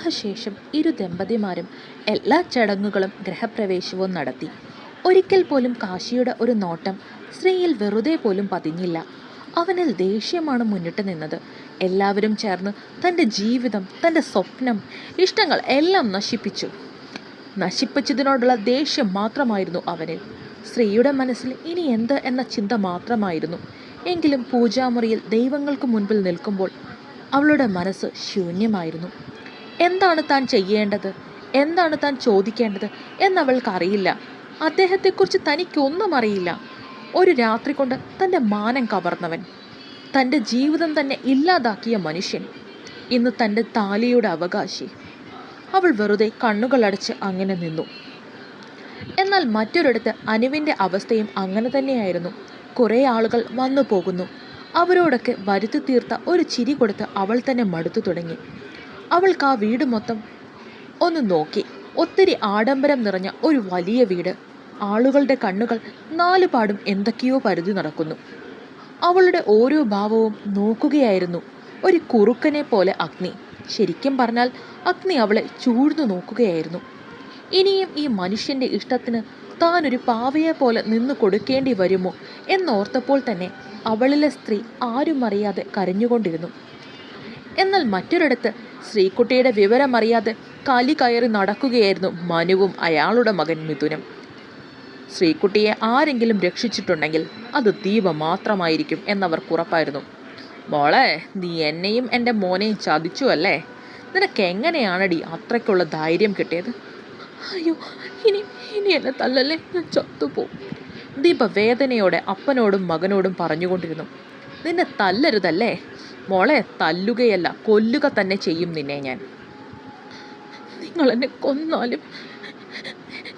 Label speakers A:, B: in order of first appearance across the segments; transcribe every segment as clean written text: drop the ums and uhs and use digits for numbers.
A: വിവാഹശേഷം ഇരു ദമ്പതിമാരും എല്ലാ ചടങ്ങുകളും ഗൃഹപ്രവേശവും നടത്തി. ഒരിക്കൽ പോലും കാശിയുടെ ഒരു നോട്ടം ശ്രീയിൽ വെറുതെ പോലും പതിഞ്ഞില്ല. അവനിൽ ദേഷ്യമാണ് മുന്നിട്ട് നിന്നത്. എല്ലാവരും ചേർന്ന് തൻ്റെ ജീവിതം, തൻ്റെ സ്വപ്നം, ഇഷ്ടങ്ങൾ എല്ലാം നശിപ്പിച്ചതിനോടുള്ള ദേഷ്യം മാത്രമായിരുന്നു അവന്. ശ്രീയുടെ മനസ്സിൽ ഇനി എന്ത് എന്ന ചിന്ത മാത്രമായിരുന്നു. എങ്കിലും പൂജാമുറിയിൽ ദൈവങ്ങൾക്ക് മുൻപിൽ നിൽക്കുമ്പോൾ അവളുടെ മനസ്സ് ശൂന്യമായിരുന്നു. എന്താണ് താൻ ചെയ്യേണ്ടത്, എന്താണ് താൻ ചോദിക്കേണ്ടത് എന്നവൾക്കറിയില്ല. അദ്ദേഹത്തെക്കുറിച്ച് തനിക്കൊന്നും അറിയില്ല. ഒരു രാത്രി കൊണ്ട് തൻ്റെ മാനം കവർന്നവൻ, തൻ്റെ ജീവിതം തന്നെ ഇല്ലാതാക്കിയ മനുഷ്യൻ, ഇന്ന് തൻ്റെ താലിയുടെ അവകാശി. അവൾ വെറുതെ കണ്ണുകളടച്ച് അങ്ങനെ നിന്നു. എന്നാൽ മറ്റൊരിടത്ത് അനുവിൻ്റെ അവസ്ഥയും അങ്ങനെ തന്നെയായിരുന്നു. കുറേ ആളുകൾ വന്നു പോകുന്നു. അവരോടൊക്കെ വരുത്തി തീർത്ത ഒരു ചിരി കൊടുത്ത് അവൾ തന്നെ മടുത്തു തുടങ്ങി. അവൾക്ക് ആ വീട് മൊത്തം ഒന്ന് നോക്കി. ഒത്തിരി ആഡംബരം നിറഞ്ഞ ഒരു വലിയ വീട്. ആളുകളുടെ കണ്ണുകൾ നാലുപാടും എന്തൊക്കെയോ പരുതി നടക്കുന്നു. അവളുടെ ഓരോ ഭാവവും നോക്കുകയായിരുന്നു ഒരു കുറുക്കനെ പോലെ അഗ്നി. ശരിക്കും പറഞ്ഞാൽ അഗ്നി അവളെ ചൂഴ്ന്നു നോക്കുകയായിരുന്നു. ഇനിയും ഈ മനുഷ്യൻ്റെ ഇഷ്ടത്തിന് താനൊരു പാവയെ പോലെ നിന്നു കൊടുക്കേണ്ടി വരുമോ എന്നോർത്തപ്പോൾ തന്നെ അവളിലെ സ്ത്രീ ആരും അറിയാതെ കരഞ്ഞുകൊണ്ടിരുന്നു. എന്നാൽ മറ്റൊരിടത്ത് ശ്രീകുട്ടിയുടെ വിവരമറിയാതെ കലി കയറി നടക്കുകയായിരുന്നു മനുവും അയാളുടെ മകൻ മിഥുനും. ശ്രീകുട്ടിയെ ആരെങ്കിലും രക്ഷിച്ചിട്ടുണ്ടെങ്കിൽ അത് ദീപ മാത്രമായിരിക്കും എന്നവർക്ക് ഉറപ്പായിരുന്നു. മോളെ, നീ എന്നെയും എൻ്റെ മോനെയും ചതിച്ചു അല്ലേ? നിനക്ക് എങ്ങനെയാണടി അത്രയ്ക്കുള്ള ധൈര്യം കിട്ടിയത്?
B: അയ്യോ, ഇനി എന്നെ തല്ലല്ലേ, ഞാൻ ചത്തുപോകും.
A: ദീപ വേദനയോടെ അപ്പനോടും മകനോടും പറഞ്ഞുകൊണ്ടിരുന്നു. നിന്നെ തല്ലരുതല്ലേ മോളെ, തല്ലുകയല്ല കൊല്ലുക തന്നെ ചെയ്യും നിന്നെ ഞാൻ.
B: നിങ്ങൾ എന്നെ കൊന്നാലും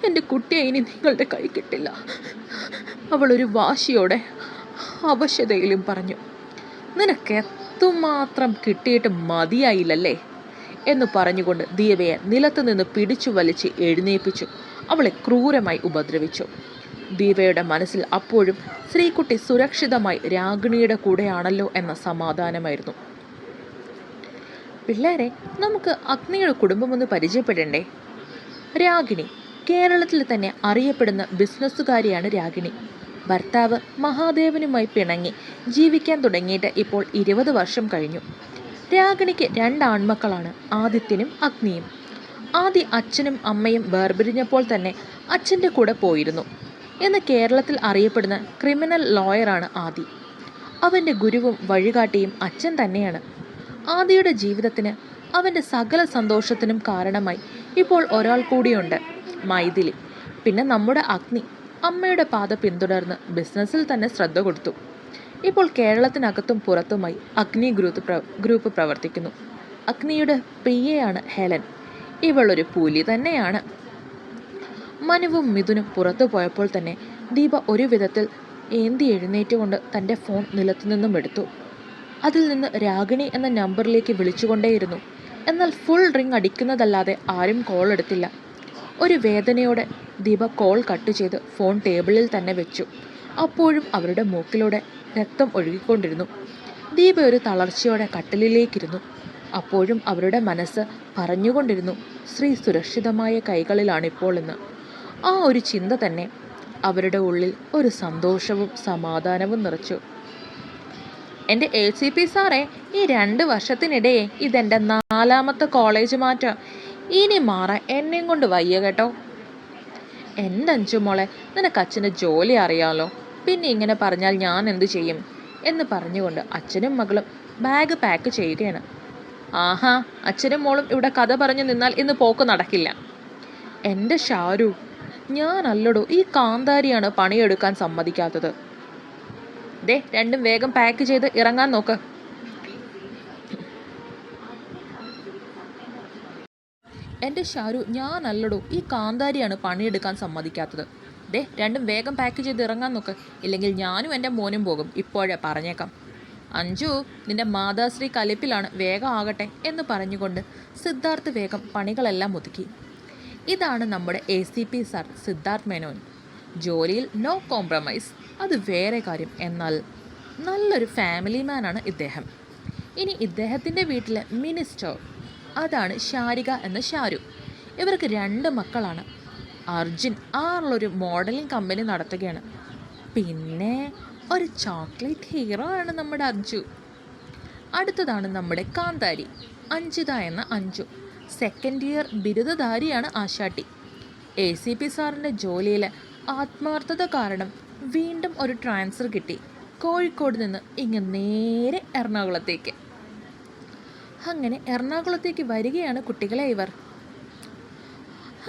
B: എൻ്റെ കുട്ടിയെ ഇനി നിങ്ങളുടെ കൈ കിട്ടില്ല,
A: അവളൊരു വാശിയോടെ അവശതയിലും പറഞ്ഞു. നിനക്ക് എത്തുമാത്രം കിട്ടിയിട്ട് മതിയായില്ലല്ലേ എന്ന് പറഞ്ഞുകൊണ്ട് ദീപയെ നിലത്തു നിന്ന് പിടിച്ചു വലിച്ച് എഴുന്നേൽപ്പിച്ചു അവളെ ക്രൂരമായി ഉപദ്രവിച്ചു. ദീപയുടെ മനസ്സിൽ അപ്പോഴും ശ്രീകുട്ടി സുരക്ഷിതമായി രാഗിണിയുടെ കൂടെയാണല്ലോ എന്ന സമാധാനമായിരുന്നു. പിള്ളേരെ, നമുക്ക് അഗ്നിയുടെ കുടുംബമൊന്ന് പരിചയപ്പെടണ്ടേ? രാഗിണി കേരളത്തിൽ തന്നെ അറിയപ്പെടുന്ന ബിസിനസ്സുകാരിയാണ് രാഗിണി. ഭർത്താവ് മഹാദേവനുമായി പിണങ്ങി ജീവിക്കാൻ തുടങ്ങിയിട്ട് ഇപ്പോൾ 20 വർഷം കഴിഞ്ഞു. രാഗിണിക്ക് 2 ആൺമക്കളാണ്, ആദിത്യനും അഗ്നിയും. ആദി അച്ഛനും അമ്മയും വേർപിരിഞ്ഞപ്പോൾ തന്നെ അച്ഛൻ്റെ കൂടെ പോയിരുന്നു. എന്ന് കേരളത്തിൽ അറിയപ്പെടുന്ന ക്രിമിനൽ ലോയറാണ് ആദി. അവൻ്റെ ഗുരുവും വഴികാട്ടിയും അച്ഛൻ തന്നെയാണ്. ആദിയുടെ ജീവിതത്തിന്, അവൻ്റെ സകല സന്തോഷത്തിനും കാരണമായി ഇപ്പോൾ ഒരാൾ കൂടിയുണ്ട്, മൈഥിലി. പിന്നെ നമ്മുടെ അഗ്നി അമ്മയുടെ പാത പിന്തുടർന്ന് ബിസിനസ്സിൽ തന്നെ ശ്രദ്ധ കൊടുത്തു. ഇപ്പോൾ കേരളത്തിനകത്തും പുറത്തുമായി അഗ്നി ഗ്രൂപ്പ് പ്രവർത്തിക്കുന്നു. അഗ്നിയുടെ പ്രിയയാണ് ഹെലൻ. ഇവളൊരു പുലി തന്നെയാണ്. മനുവും മിഥുനും പുറത്തു പോയപ്പോൾ തന്നെ ദീപ ഒരു വിധത്തിൽ ഏന്തി എഴുന്നേറ്റുകൊണ്ട് തൻ്റെ ഫോൺ നിലത്തുനിന്നും എടുത്തു. അതിൽ നിന്ന് രാഗിണി എന്ന നമ്പറിലേക്ക് വിളിച്ചുകൊണ്ടേയിരുന്നു. എന്നാൽ ഫുൾ റിംഗ് അടിക്കുന്നതല്ലാതെ ആരും കോൾ എടുത്തില്ല. ഒരു വേദനയോടെ ദീപ കോൾ കട്ട് ചെയ്ത് ഫോൺ ടേബിളിൽ തന്നെ വെച്ചു. അപ്പോഴും അവരുടെ മൂക്കിലൂടെ രക്തം ഒഴുകിക്കൊണ്ടിരുന്നു. ദീപ ഒരു തളർച്ചയോടെ കട്ടിലിലേക്കിരുന്നു. അപ്പോഴും അവരുടെ മനസ്സ് പറഞ്ഞുകൊണ്ടിരുന്നു, ശ്രീ സുരക്ഷിതമായ കൈകളിലാണിപ്പോൾ എന്ന്. ആ ഒരു ചിന്ത തന്നെ അവരുടെ ഉള്ളിൽ ഒരു സന്തോഷവും സമാധാനവും നിറച്ചു. എൻ്റെ ACP സാറേ, ഈ 2 വർഷത്തിനിടയെ ഇതെൻ്റെ 4ാമത്തെ കോളേജ് മാറ്റം. ഇനി മാറാൻ എന്നെയും കൊണ്ട് വയ്യ കേട്ടോ. എൻ്റെ അഞ്ചു മോളെ, നിനക്ക് അച്ഛൻ്റെ ജോലി അറിയാമല്ലോ, പിന്നെ ഇങ്ങനെ പറഞ്ഞാൽ ഞാൻ എന്തു ചെയ്യും എന്ന് പറഞ്ഞുകൊണ്ട് അച്ഛനും മകളും ബാഗ് പാക്ക് ചെയ്യുകയാണ്. ആഹാ, അച്ഛനും മോളും ഇവിടെ കഥ പറഞ്ഞു നിന്നാൽ ഇന്ന് പോക്ക് നടക്കില്ല. എൻ്റെ ഷാരു, ഞാനല്ലടോ, ഈ കാന്താരിയാണ് പണിയെടുക്കാൻ സമ്മതിക്കാത്തത്. ദേ, രണ്ടും വേഗം പാക്ക് ചെയ്ത് ഇറങ്ങാൻ നോക്ക്. എൻ്റെ ഷാരു, ഞാനല്ലടോ, ഈ കാന്താരിയാണ് പണിയെടുക്കാൻ സമ്മതിക്കാത്തത്. ദേ, രണ്ടും വേഗം പാക്ക് ചെയ്ത് ഇറങ്ങാൻ നോക്ക്, ഇല്ലെങ്കിൽ ഞാനും എൻ്റെ മോനും പോകും, ഇപ്പോഴേ പറഞ്ഞേക്കാം. അഞ്ജു, നിന്റെ മാതാശ്രീ കലിപ്പിലാണ്, വേഗം ആകട്ടെ എന്ന് പറഞ്ഞുകൊണ്ട് സിദ്ധാർത്ഥ് വേഗം പണികളെല്ലാം ഒതുക്കി. ഇതാണ് നമ്മുടെ ACP സാർ സിദ്ധാർത്ഥ് മേനോൻ. ജോലിയിൽ നോ കോംപ്രമൈസ്, അത് വേറെ കാര്യം. എന്നാൽ നല്ലൊരു ഫാമിലി മാനാണ് ഇദ്ദേഹം. ഇനി ഇദ്ദേഹത്തിൻ്റെ വീട്ടിലെ മിനിസ്റ്റർ, അതാണ് ശാരിക എന്ന ഷാരു. ഇവർക്ക് 2 മക്കളാണ്. അർജുൻ ആറുള്ളൊരു മോഡലിംഗ് കമ്പനി നടത്തുകയാണ്. പിന്നെ ഒരു ചോക്ലേറ്റ് ഹീറോ ആണ് നമ്മുടെ അർജു. അടുത്തതാണ് നമ്മുടെ കാന്താരി, അഞ്ജിത എന്ന അഞ്ജു. സെക്കൻഡ് ഇയർ ബിരുദധാരിയാണ് ആശാട്ടി. ACP സാറിൻ്റെ ജോലിയിൽ ആത്മാർത്ഥത കാരണം വീണ്ടും ഒരു ട്രാൻസ്ഫർ കിട്ടി. കോഴിക്കോട് നിന്ന് നേരെ എറണാകുളത്തേക്ക്. അങ്ങനെ എറണാകുളത്തേക്ക് വരികയാണ് കുട്ടികളെ ഇവർ.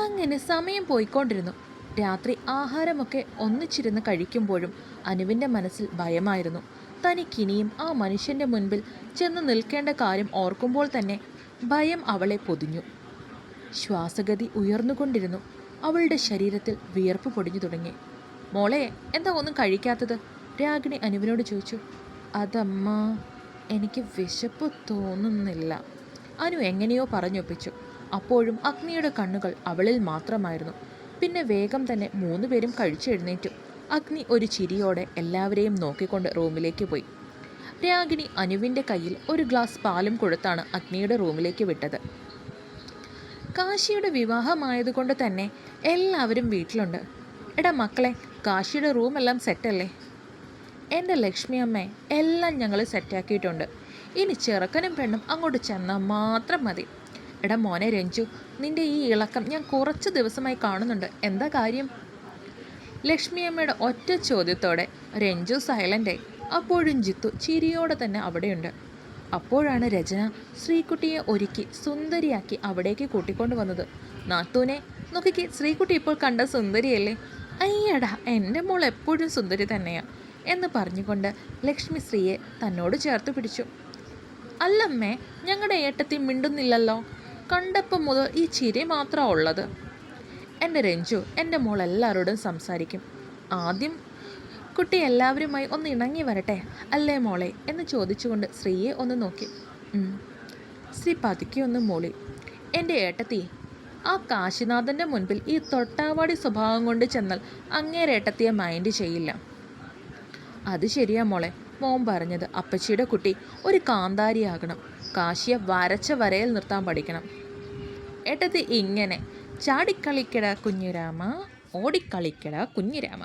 A: അങ്ങനെ സമയം പോയിക്കൊണ്ടിരുന്നു. രാത്രി ആഹാരമൊക്കെ ഒന്നിച്ചിരുന്ന് കഴിക്കുമ്പോഴും അനുവിൻ്റെ മനസ്സിൽ ഭയമായിരുന്നു. തനിക്കിനിയും ആ മനുഷ്യൻ്റെ മുൻപിൽ ചെന്ന് നിൽക്കേണ്ട കാര്യം ഓർക്കുമ്പോൾ തന്നെ ഭയം അവളെ പൊതിഞ്ഞു. ശ്വാസഗതി ഉയർന്നുകൊണ്ടിരുന്നു. അവളുടെ ശരീരത്തിൽ വിയർപ്പ് പൊടിഞ്ഞു തുടങ്ങി. മോളെ, എന്താ ഒന്നും കഴിക്കാത്തത്? രാഗിണി അനുവിനോട് ചോദിച്ചു. അതമ്മ, എനിക്ക് വിശപ്പ് തോന്നുന്നില്ല, അനു എങ്ങനെയോ പറഞ്ഞൊപ്പിച്ചു. അപ്പോഴും അഗ്നിയുടെ കണ്ണുകൾ അവളിൽ മാത്രമായിരുന്നു. പിന്നെ വേഗം തന്നെ 3 പേരും കഴിച്ചെഴുന്നേറ്റു. അഗ്നി ഒരു ചിരിയോടെ എല്ലാവരെയും നോക്കിക്കൊണ്ട് റൂമിലേക്ക് പോയി. രാഗിണി അനുവിൻ്റെ കയ്യിൽ ഒരു ഗ്ലാസ് പാലും കൊടുത്താണ് അഗ്നിയുടെ റൂമിലേക്ക് വിട്ടത്. കാശിയുടെ വിവാഹമായതുകൊണ്ട് തന്നെ എല്ലാവരും വീട്ടിലുണ്ട്. എടാ മക്കളെ, കാശിയുടെ റൂമെല്ലാം സെറ്റല്ലേ? എൻ്റെ ലക്ഷ്മി അമ്മേ, എല്ലാം ഞങ്ങൾ സെറ്റാക്കിയിട്ടുണ്ട്. ഇനി ചെറുക്കനും പെണ്ണും അങ്ങോട്ട് ചെന്നാൽ മാത്രം മതി. എടാ മോനെ രഞ്ജു, നിൻ്റെ ഈ ഇളക്കം ഞാൻ കുറച്ച് ദിവസമായി കാണുന്നുണ്ട്. എന്താ കാര്യം? ലക്ഷ്മിയമ്മയുടെ ഒറ്റ ചോദ്യത്തോടെ രഞ്ജു സൈലൻ്റായി. അപ്പോഴും ജിത്തു ചിരിയോടെ തന്നെ അവിടെയുണ്ട്. അപ്പോഴാണ് രചന ശ്രീകുട്ടിയെ ഒരുക്കി സുന്ദരിയാക്കി അവിടേക്ക് കൂട്ടിക്കൊണ്ടു വന്നത്. നാത്തൂനെ നോക്കിക്ക്, ശ്രീകുട്ടി ഇപ്പോൾ കണ്ട സുന്ദരിയല്ലേ? അയ്യടാ, എൻ്റെ മോൾ എപ്പോഴും സുന്ദരി തന്നെയാ എന്ന് പറഞ്ഞുകൊണ്ട് ലക്ഷ്മി ശ്രീയെ തന്നോട് ചേർത്ത് പിടിച്ചു. അല്ലമ്മേ, ഞങ്ങളുടെ ഏട്ടത്തി മിണ്ടുന്നില്ലല്ലോ. കണ്ടപ്പം മുതൽ ഈ ചിരി മാത്രമാണ് ഉള്ളത്. എൻ്റെ രഞ്ജു, എൻ്റെ മോൾ എല്ലാവരോടും സംസാരിക്കും. ആദ്യം കുട്ടി എല്ലാവരുമായി ഒന്ന് ഇണങ്ങി വരട്ടെ അല്ലേ മോളെ എന്ന് ചോദിച്ചുകൊണ്ട് ശ്രീയെ ഒന്ന് നോക്കി. ശ്രീ പതുക്കെ ഒന്ന് മൂളി. എൻ്റെ ഏട്ടത്തി, ആ കാശിനാഥൻ്റെ മുൻപിൽ ഈ തൊട്ടാവാടി സ്വഭാവം കൊണ്ട് ചെന്നാൽ അങ്ങേരേട്ടത്തിയെ മൈൻഡ് ചെയ്യില്ല. അത് ശരിയാ മോളെ, മോൻ പറഞ്ഞത്. അപ്പച്ചിയുടെ കുട്ടി ഒരു കാന്താരിയാകണം. കാശിയെ വരച്ച വരയിൽ നിർത്താൻ പഠിക്കണം. ഏട്ടത്തി ഇങ്ങനെ ചാടിക്കളിക്കട കുഞ്ഞിരാമ, ഓടിക്കളിക്കട കുഞ്ഞിരാമ.